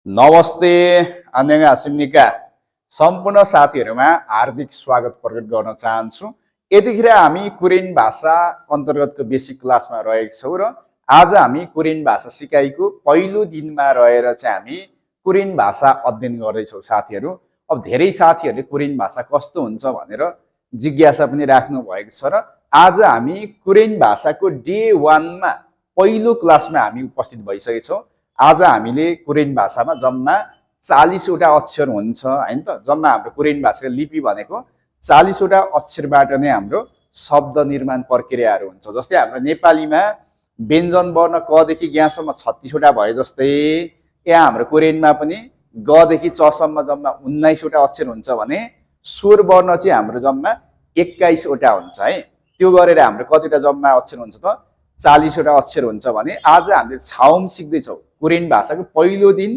नमस्ते अन्यगा सम्पूर्ण साथीहरुमा हार्दिक स्वागत प्रकट गर्न चाहन्छु। यतिखेर हामी कोरियन भाषा अन्तर्गतको बेसिक क्लासमा रहेका छौं र आज हामी कोरियन भाषा सिकाइको पहिलो दिनमा रहेर चाहिँ हामी कोरियन भाषा अध्ययन गर्दै छौं साथीहरु। अब धेरै साथीहरुले कोरियन भाषा कस्तो हुन्छ भनेर जिज्ञासा पनि राख्नु भएको छ र आज हामी कोरियन भाषाको डे 1 मा पहिलो क्लासमा हामी उपस्थित भइसकेका छौं। आज हामीले कोरियन भाषामा जम्मा 40 वटा अक्षर हुन्छ हैन त। जम्मा हाम्रो कोरियन भाषाको लिपि भनेको 40 वटा अक्षरबाट नै हाम्रो शब्द निर्माण प्रक्रियाहरू हुन्छ। जस्तै हाम्रो नेपालीमा व्यञ्जन वर्ण क देखि ज्ञ सम्म 36 वटा भए जस्तै यहाँ हाम्रो कोरियनमा पनि ग देखि च सम्म जम्मा 19 वटा अक्षर हुन्छ भने स्वर वर्ण चाहिँ हाम्रो जम्मा 21 वटा हुन्छ है। त्यो गरेर हाम्रो कतिवटा जम्मा अक्षर हुन्छ त 40 वटा अक्षर हुन्छ भने आज हामीले छाउम सिक्दै छौं। कोरियन भाषाको पहिलो दिन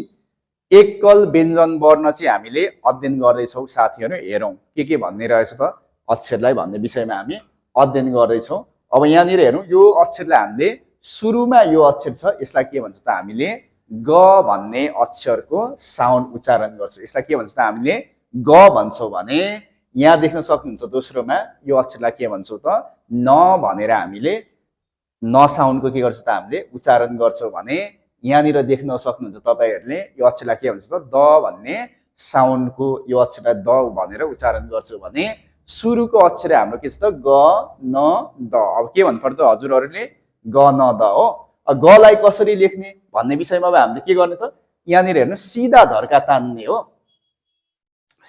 एकल व्यञ्जन वर्ण चाहिँ हामीले अध्ययन गर्दै छौं साथीहरु। हेरौं के भन्ने रहेछ त अक्षरलाई भन्ने विषयमा हामी अध्ययन गर्दै छौं। अब यहाँनिर हेरौं यो अक्षरलाई हामीले सुरुमा यो अक्षर छ यसलाई के भन्छ त हामीले ग भन्ने अक्षरको साउन्ड उच्चारण गर्छौं। यसलाई के भन्छ त हामीले ग भन्छौं भने यहाँ देख्न सक्नुहुन्छ दोस्रोमा यो अक्षरलाई के भन्छौं त न भनेर हामीले न साउन्डको के गर्छौं त हामीले उच्चारण गर्छौं भने यहाँनिर देख्न सक्नुहुन्छ तपाईहरुले यो अक्षरलाई के भन्छ त द भन्ने साउन्डको यो अक्षरलाई द भनेर उच्चारण गर्छौं भने सुरुको अक्षर हाम्रो के छ त ग न द। अब के भन्नु पर्छ हजुरहरुले ग न द हो। ग लाई कसरी लेख्ने भन्ने विषयमा अब हामीले के गर्ने त यहाँनिर हेर्नु सीधा धर्का तान्ने हो।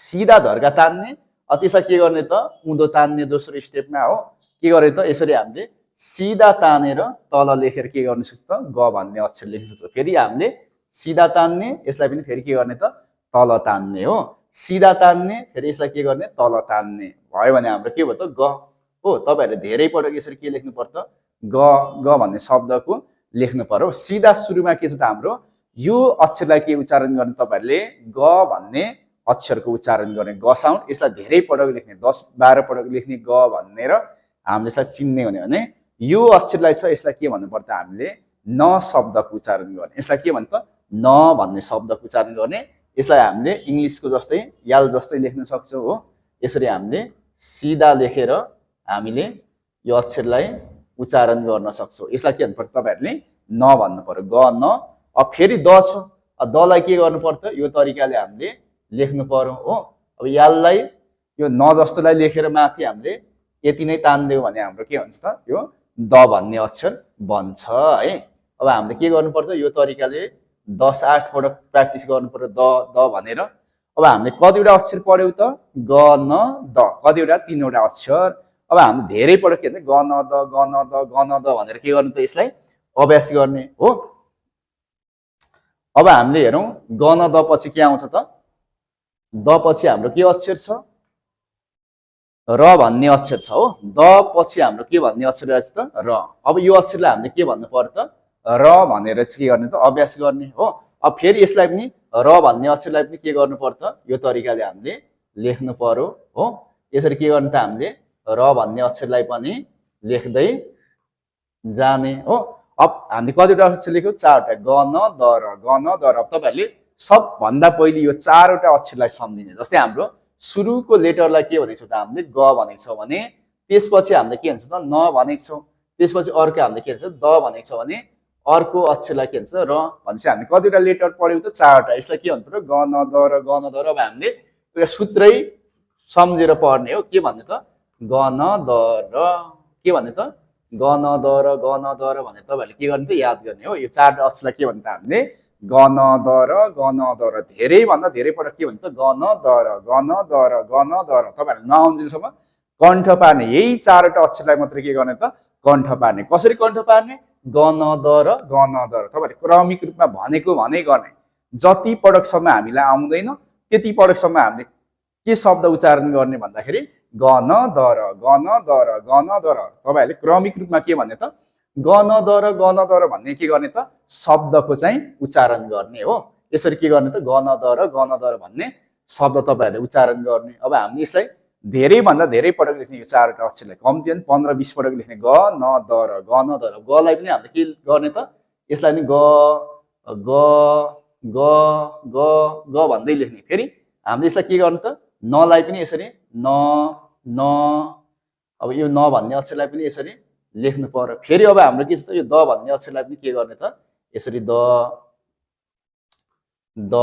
सीधा धर्का तान्ने त्यसलाई के गर्ने त उँधो तान्ने दोस्रो स्टेपमा हो। के गर्ने त यसरी हामीले सीधा तानेर तल लेखेर के गर्न सक्छ त ग भन्ने अक्षर लेख्न सक्छ। फेरि हामीले सीधा तान्ने यसलाई पनि फेरि के गर्ने त तल तान्ने हो। सीधा तान्ने फेरि यसलाई के गर्ने तल तान्ने भयो भने हाम्रो के भयो त ग हो। तपाईहरुले धेरै पटक यसरी के लेख्नु पर्छ ग भन्ने शब्दको लेख्नु पर्यो। सीधा सुरुमा के छ त हाम्रो यो अक्षरलाई के उच्चारण गर्ने तपाईहरुले ग भन्ने अक्षरको उच्चारण गर्ने ग साउन्ड। यसलाई धेरै पटक लेख्ने 10-12 पटक लेख्ने ग भनेर हामीले यसलाई चिन्ने हुने भने यो अक्षरलाई छ यसलाई के भन्नु पर्छ हामीले न शब्दको उच्चारण गर्ने। यसलाई के भन्छ न भन्ने शब्दको उच्चारण गर्ने। यसलाई हामीले इंग्लिशको जस्तै याल जस्तै लेख्न सक्छौं हो। यसरी हामीले सीधा लेखेर हामीले यो अक्षरलाई उच्चारण गर्न सक्छौं। यसलाई के भन्नु पर्छ तपाईहरुले न भन्नु पर्यो ग न। अब फेरि द छ द लाई के गर्नु पर्छ यो तरिकाले हामीले लेख्नु पर्यो हो। अब याललाई यो न जस्तोलाई लेखेर माथि हामीले यति नै तान्दियौ भने हाम्रो के हुन्छ त यो द भन्ने अक्षर बन्छ है। अब हामीले के गर्नु पर्छ यो तरिकाले 10-8 पटक प्र्याक्टिस गर्नु पर्यो द भनेर। अब हामीले कतिवटा अक्षर पढ्यौ त ग न द कतिवटा 3 वटा अक्षर। अब हामीले धेरै पटक के भन्छ ग न द ग न द ग न द भनेर के गर्नु त यसलाई अभ्यास गर्ने हो। अब हामीले हेरौं ग न द पछि के आउँछ त द पछि हाम्रो के अक्षर छ र भन्ने अक्षर छ हो। द पछि हाम्रो के भन्ने अक्षर रहेछ त र। अब यो अक्षरलाई हामीले के भन्नु पर्छ त र भनेर चाहिँ के गर्ने त अभ्यास गर्ने हो। अब फेरि यसलाई पनि र भन्ने अक्षरलाई पनि के गर्नु पर्छ यो तरिकाले हामीले लेख्नु पर्यो हो। यसरी के गर्ने त हामीले र भन्ने अक्षरलाई पनि लेख्दै जाने हो। अब हामीले कतिवटा अक्षर लेख्यौ 4 वटा ग न द र ग न द र। तपाईहरुले सबभन्दा पहिले यो 4 वटा अक्षरलाई सम्झिने। जस्तै हाम्रो सुरुको लेटरलाई के भनेको छौं त हामीले ग भनेको छौं भने त्यसपछि हामीले के भन्छ त न भनेको छौं। त्यसपछि अर्को हामीले के भन्छ द भनेको छौं भने अर्को अक्षरलाई के भन्छ र भन्छ। हामीले कतिवटा लेटर पढ्यौ त 4 वटा। यसलाई के भन्छ त ग न द र ग न द र। अब हामीले यो सूत्रै सम्झेर पढ्ने हो। के भन्ने त ग न द र के भन्ने त ग न द र ग न द र भने तपाईहरुले के गर्ने त याद गर्ने हो। यो 4 वटा अक्षरलाई के भन्छ हामीले ग न द र ग न द र। धेरै भन्दा धेरै पटक के भन्छ ग न द र ग न द र ग न द र। तपाईहरु नआउन्जेलसम्म कण्ठ पार्ने यही 4 वटा अक्षरलाई मात्र के गर्ने त कण्ठ पार्ने। कसरी कण्ठ पार्ने ग न द र ग न द र। तपाईहरु क्रमिक रूपमा भनेको भने गर्ने। जति पटकसम्म हामीलाई आउँदैन त्यति पटकसम्म हामीले के शब्द उच्चारण गर्ने भन्दाखेरि ग न द र ग न द र ग न द र। तपाईहरुले क्रमिक रूपमा के भन्ने त ग न द र ग न द र भन्ने के गर्ने त शब्दको चाहिँ उच्चारण गर्ने हो। यसरी के गर्ने त ग न द र ग न द र भन्ने शब्द तपाईहरुले उच्चारण गर्ने। अब हामीले यसलाई धेरै भन्दा धेरै पटक लेख्ने यो 4 वटा अक्षरलाई कम्ती पनि 15-20 पटक लेख्ने ग न द र ग न द र। ग लाई पनि हामीले के गर्ने त यसलाई नि ग ग ग ग ग भन्दै लेख्ने। फेरि हामीले यसलाई के गर्नु त नलाई पनि यसरी न न अब यो न भन्ने अक्षरलाई पनि यसरी लेख्नु पर्यो। फेरि अब हाम्रो के छ त यो द भन्ने अक्षरलाई पनि के गर्ने त यसरी द द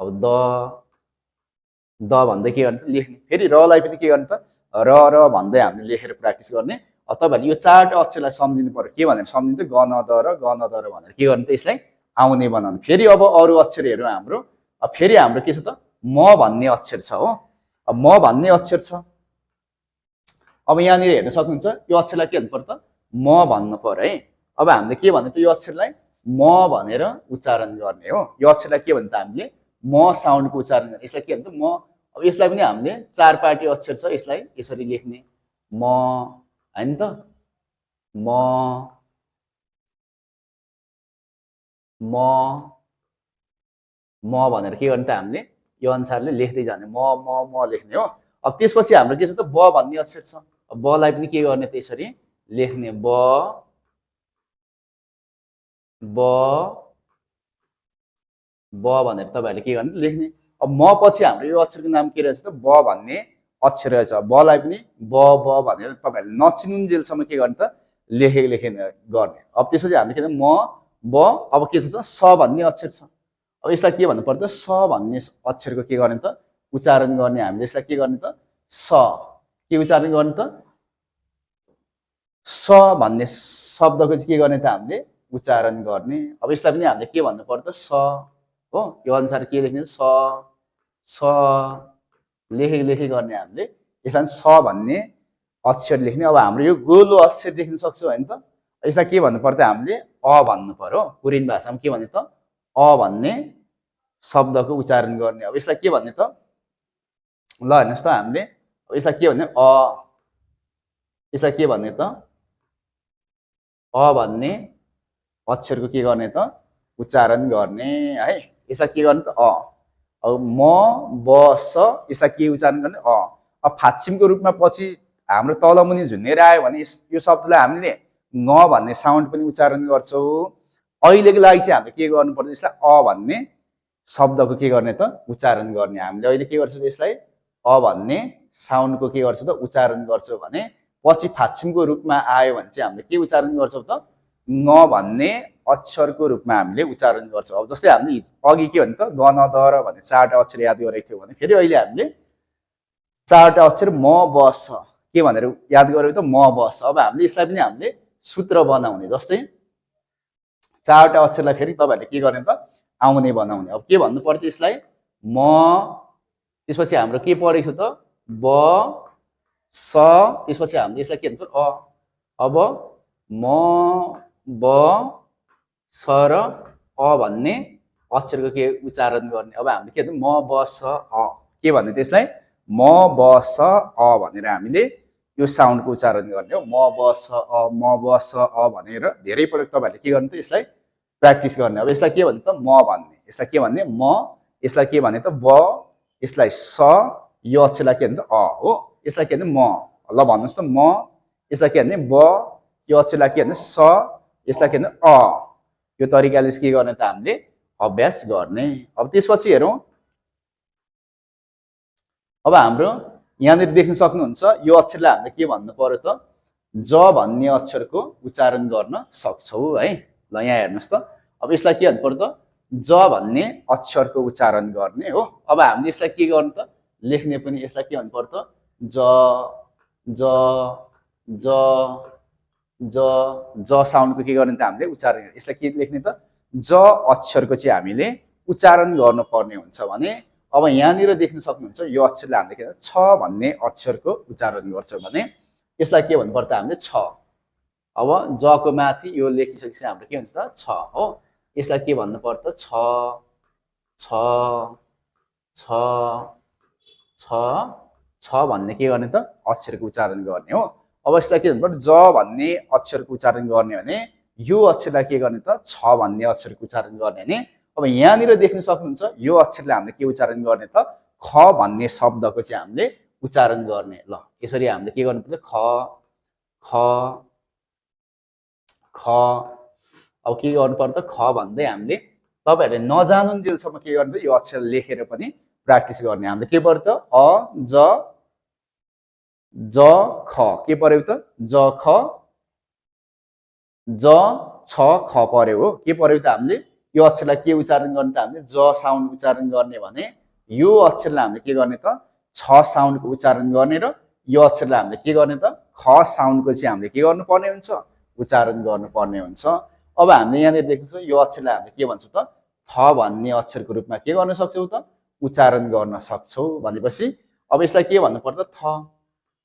अब द भन्दै के गर्ने त लेख्ने। फेरि रलाई पनि के गर्ने त र भन्दै हामीले लेखेर प्र्याक्टिस गर्ने। तपाईँहरूले यो चारवटा अक्षरलाई सम्झिनु पर्यो। के भनेर सम्झिनु त ग न द र भनेर के गर्ने त यसलाई आउने बनाउनु। फेरि अब अरू अक्षरहरू हाम्रो फेरि हाम्रो के छ त म भन्ने अक्षर छ हो। अब म भन्ने अक्षर छ। अब यहाँनिर हेर्न सक्नुहुन्छ यो अक्षरलाई के भन्नु पर्यो त म भन्नु पर्यो है। अब हामीले के भन्ने त यो अक्षरलाई म भनेर उच्चारण गर्ने हो। यो अक्षरलाई के भन्ने त हामीले म साउन्डको उच्चारण गर्ने। यसलाई के भन्छ म। अब यसलाई पनि हामीले चार पार्टी अक्षर छ यसलाई यसरी लेख्ने म हैन त म भनेर के गर्ने त हामीले यो अनुसारले लेख्दै जाने म लेख्ने हो। अब त्यसपछि हाम्रो के छ त ब भन्ने अक्षर छ। अब बलाई पनि के गर्ने त यसरी लेख्ने ब भनेर तपाईहरुले के गर्ने लेख्ने। अब म पछि हाम्रो यो अक्षरको नाम के रहेछ त ब भन्ने अक्षर रहेछ। बलाई पनि ब भनेर तपाईहरुले नचिनुन्जेलसम्म के गर्ने त लेखे गर्ने। अब त्यसपछि हामीले के म ब अब के छ त स भन्ने अक्षर छ। अब यसलाई के भन्नु पर्छ स भन्ने अक्षरको के गर्ने त उच्चारण गर्ने। हामीले यसलाई के गर्ने त स के उच्चारण गर्ने त स भन्ने शब्दको चाहिँ के गर्ने त हामीले उच्चारण गर्ने। अब यसलाई पनि हामीले के भन्नु पर्छ स हो। यो अनुसार के लेख्ने स लेखे गर्ने हामीले यसलाई स भन्ने अक्षर लेख्ने। अब हाम्रो यो गोलो अक्षर देख्न सक्छौँ हैन त। यसलाई के भन्नु पर्छ हामीले अ भन्नु पर्यो। कोरियन भाषामा के भन्ने त अ भन्ने शब्दको उच्चारण गर्ने। अब यसलाई के भन्ने त ल हेर्नुस् त हामीले अब यसलाई के भन्ने अ यसलाई के भन्ने त अ भन्ने अक्षरको के गर्ने त उच्चारण गर्ने है। यसलाई के गर्ने त अ। अब म ब स यसलाई के उच्चारण गर्ने अ। अब फाच्छिमको रूपमा पछि हाम्रो तलमुनि झुन्नेर आयो भने यो शब्दलाई हामीले न भन्ने साउन्ड पनि उच्चारण गर्छौँ। अहिलेको लागि चाहिँ हामीले के गर्नुपर्छ यसलाई अ भन्ने शब्दको के गर्ने त उच्चारण गर्ने। हामीले अहिले के गर्छौँ यसलाई अ भन्ने साउन्डको के गर्छौँ त उच्चारण गर्छौँ भने पछि फाच्छिमको रूपमा आयो भने चाहिँ हामीले के उच्चारण गर्छौँ त न भन्ने अक्षरको रूपमा हामीले उच्चारण गर्छौँ। अब जस्तै हामीले अघि के भन्ने त ग न द र भन्ने चारवटा अक्षर याद गरेको थियौँ भने फेरि अहिले हामीले चारवटा अक्षर म ब स के भनेर याद गरेको त म ब स। अब हामीले यसलाई पनि हामीले सूत्र बनाउने। जस्तै चारवटा अक्षरलाई फेरि तपाईहरुले के गर्ने त आउने बनाउने। अब के भन्नु पर्छ यसलाई म त्यसपछि हाम्रो के परेको छ त ब स त्यसपछि हामीले यसलाई के भन्नु अ। अब म ब स र अ भन्ने अक्षरको के उच्चारण गर्ने। अब हामीले के भन्नु म ब स अ के भन्ने त्यसलाई म ब स अ भनेर हामीले यो साउन्डको उच्चारण गर्ने हो। म ब स अ म ब स अ भनेर धेरै पटक तपाईहरुले के गर्ने त यसलाई प्र्याक्टिस गर्ने। अब यसलाई के भन्ने त म भन्ने। यसलाई के भन्ने म यसलाई के भन्ने त ब यसलाई स यो अक्षरलाई के भन्ने त अ हो। यसलाई के भन्ने म ल भन्नुस् त म यसलाई के भन्ने ब यो अक्षरलाई के भन्ने स यसलाई के भन्ने अ। यो तरिकाले के गर्ने त हामीले अभ्यास गर्ने। अब त्यसपछि हेरौँ अब हाम्रो यहाँनिर देख्न सक्नुहुन्छ यो अक्षरलाई हामीले के भन्नु पर्यो त ज भन्ने अक्षरको उच्चारण गर्न सक्छौँ है। ल यहाँ हेर्नुहोस् त अब यसलाई के भन्नु पर्यो त ज भन्ने अक्षरको उच्चारण गर्ने हो। अब हामीले यसलाई के गर्नु त लेख्ने पनि यसलाई के भन्नु पर्यो त ज ज ज ज ज साउन्डको के गर्ने त हामीले उच्चारण गर्ने। यसलाई के लेख्ने त ज अक्षरको चाहिँ हामीले उच्चारण गर्नुपर्ने हुन्छ भने अब यहाँनिर देख्न सक्नुहुन्छ यो अक्षरलाई हामीले के भन्छ छ भन्ने अक्षरको उच्चारण गर्छौँ भने यसलाई के भन्नु पर्छ हामीले छ। अब जको माथि यो लेखिसकेपछि हाम्रो के हुन्छ त छ हो। यसलाई के भन्नु पर्छ छ छ छ छ छ भन्ने के गर्ने त अक्षरको उच्चारण गर्ने हो। अब यसलाई के भन्नु पर्छ ज भन्ने अक्षरको उच्चारण गर्ने भने यो अक्षरलाई के गर्ने त छ भन्ने अक्षरको उच्चारण गर्ने भने अब यहाँनिर देख्न सक्नुहुन्छ यो अक्षरले हामीले के उच्चारण गर्ने त ख भन्ने शब्दको चाहिँ हामीले उच्चारण गर्ने। ल यसरी हामीले के गर्नुपर्छ ख ख ख अब के गर्नुपर्छ ख भन्दै हामीले तपाईहरुले नजानुन्जेलसम्म के गर्ने त यो अक्षर लेखेर पनि प्र्याक्टिस गर्ने हामीले के पर्यो त अ ज ख के पर्यो त ज ख ज छ ख पर्यो हो के पर्यो त हामीले यो अक्षरलाई के उच्चारण गर्ने त हामीले ज साउन्ड उच्चारण गर्ने भने यो अक्षरलाई हामीले के गर्ने त छ साउन्डको उच्चारण गर्ने र यो अक्षरलाई हामीले के गर्ने त ख साउन्डको चाहिँ हामीले के गर्नुपर्ने हुन्छ उच्चारण गर्नुपर्ने हुन्छ अब हामीले यहाँनिर देख्छौँ यो अक्षरलाई हामीले के भन्छौँ त थ भन्ने अक्षरको रूपमा के गर्न सक्छौँ त उच्चारण गर्न सक्छौँ भनेपछि अब यसलाई के भन्नु पर्छ थ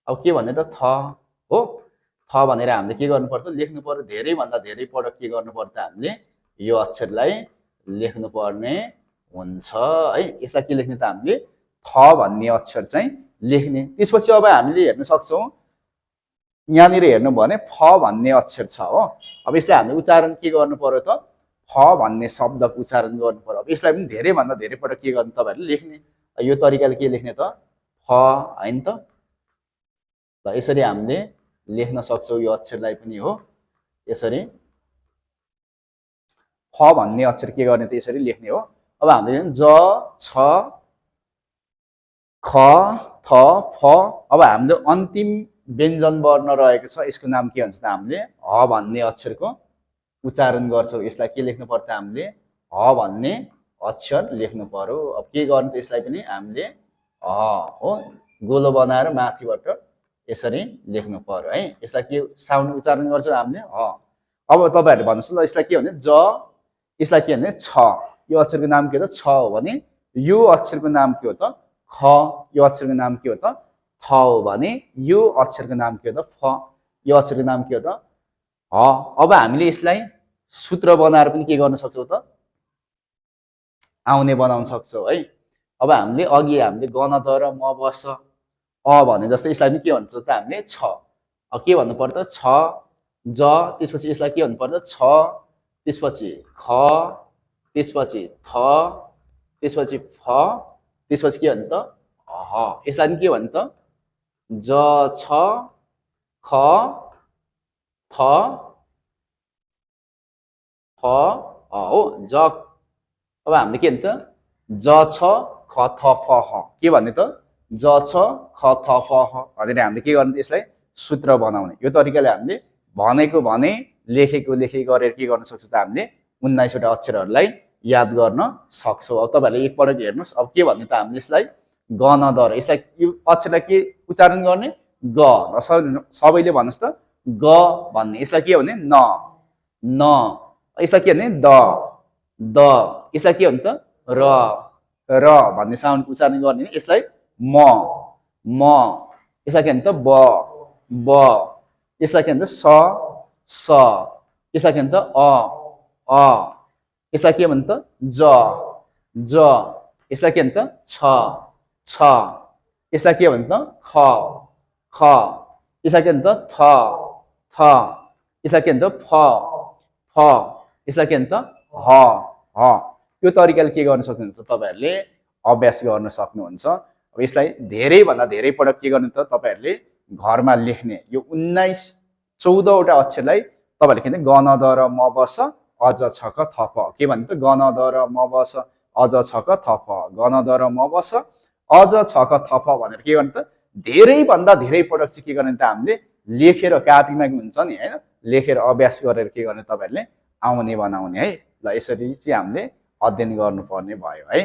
अब के भन्ने त थ हो थ भनेर हामीले के गर्नु पर्छ लेख्नु पर्यो धेरै भन्दा धेरै पटक के गर्नु पर्छ हामीले यो अक्षरलाई लेख्नु पर्ने हुन्छ है यसलाई के लेख्ने त हामीले थ भन्ने अक्षर चाहिँ लेख्ने त्यसपछि अब हामीले हेर्न सक्छौँ यहाँनिर हेर्नु भने फ भन्ने अक्षर छ हो अब यसलाई हामीले उच्चारण के गर्नु पर्यो त फ भन्ने शब्दको उच्चारण गर्नु पर्यो अब यसलाई पनि धेरै भन्दा धेरै पटक के गर्नु तपाईहरुले लेख्ने यो तरिकाले के लेख्ने त फ हैन त ल यसरी हामीले लेख्न सक्छौँ यो अक्षरलाई पनि हो यसरी फ भन्ने अक्षर के गर्ने त यसरी लेख्ने हो अब हामीले ज छ ख थ फ अब हाम्रो अन्तिम व्यञ्जन वर्ण रहेको छ यसको नाम के भन्छ त हामीले ह भन्ने अक्षरको उच्चारण गर्छौँ यसलाई के लेख्नु पर्छ हामीले ह भन्ने अक्षर लेख्नु पर्यो अब के गर्ने त यसलाई पनि हामीले ह हो गोलो बनाएर माथिबाट यसरी लेख्नु पर्यो है यसलाई के साउन्ड उच्चारण गर्छौँ हामीले ह अब तपाईहरुले भन्नुस् ल यसलाई के भने ज यसलाई के भने छ यो अक्षरको नाम के हो त छ हो भने यो अक्षरको नाम के हो त ख यो अक्षरको नाम के हो त थ हो भने यो अक्षरको नाम के हो त फ यो अक्षरको नाम के हो त ह अब हामीले यसलाई सूत्र बनाएर पनि के गर्न सक्छौँ त आउने बनाउन सक्छौँ है अब हामीले अघि हामीले गन द र म बस अ भने जस्तै यसलाई पनि के भन्छ त हामीले छ अब के भन्नु पर्छ छ ज त्यसपछि यसलाई के भन्नु पर्छ छ त्यसपछि ख त्यसपछि थ त्यसपछि फ त्यसपछि के भन्नु त ह यसलाई पनि के भन्नु त ज छ ख थ फ हो ज अब हामीले के भन्छ ज छ ख थ फ ह के भन्ने त ज छ ख थ फ ह भनेर हामीले के गर्ने यसलाई सूत्र बनाउने यो तरिकाले हामीले भनेको भने लेखेको लेखे गरेर के गर्न सक्छौँ त हामीले 19 वटा अक्षरहरूलाई याद गर्न सक्छौँ अब तपाईहरुले एकपटक हेर्नुस् अब के भन्ने त हामीले यसलाई गन द र यसलाई यो अक्षरलाई के उच्चारण गर्ने ग सबैले भन्नुस् त ग भन्ने यसलाई के भने न यसलाई के भने द यसलाई के भन्छ त र भन्ने साउन्ड उच्चारण गर्ने यसलाई म यसलाई के भन्छ त ब यसलाई के भन्छ स यसलाई के भन्छ अ यसलाई के भन्छ त ज यसलाई के भन्छ त छ यसलाई के भन्छ त ख यसलाई के भन्छ त थ यसलाई के भन्छ त फ यसलाई के भन्छ त ह यो तरिकाले के गर्न सक्नुहुन्छ तपाईहरुले अभ्यास गर्न सक्नुहुन्छ अब यसलाई धेरै भन्दा धेरै पटक के गर्ने त तपाईहरुले घरमा लेख्ने यो 14 वटा अक्षरलाई तपाईहरुले के भन्छ गन द र म बस अज छ क थ फ के भन्छ त गन द र म बस अज छ क थ फ गन द र म बस अज छ क थ फ भनेर के गर्ने त धेरै भन्दा धेरै पटक चाहिँ के गर्ने त हामीले लेखेर कापीमा हुन्छ नि हैन लेखेर अभ्यास गरेर के गर्ने तपाईहरुले आउने बनाउने है ल यसरी चाहिँ हामीले अध्ययन गर्नुपर्ने भयो है।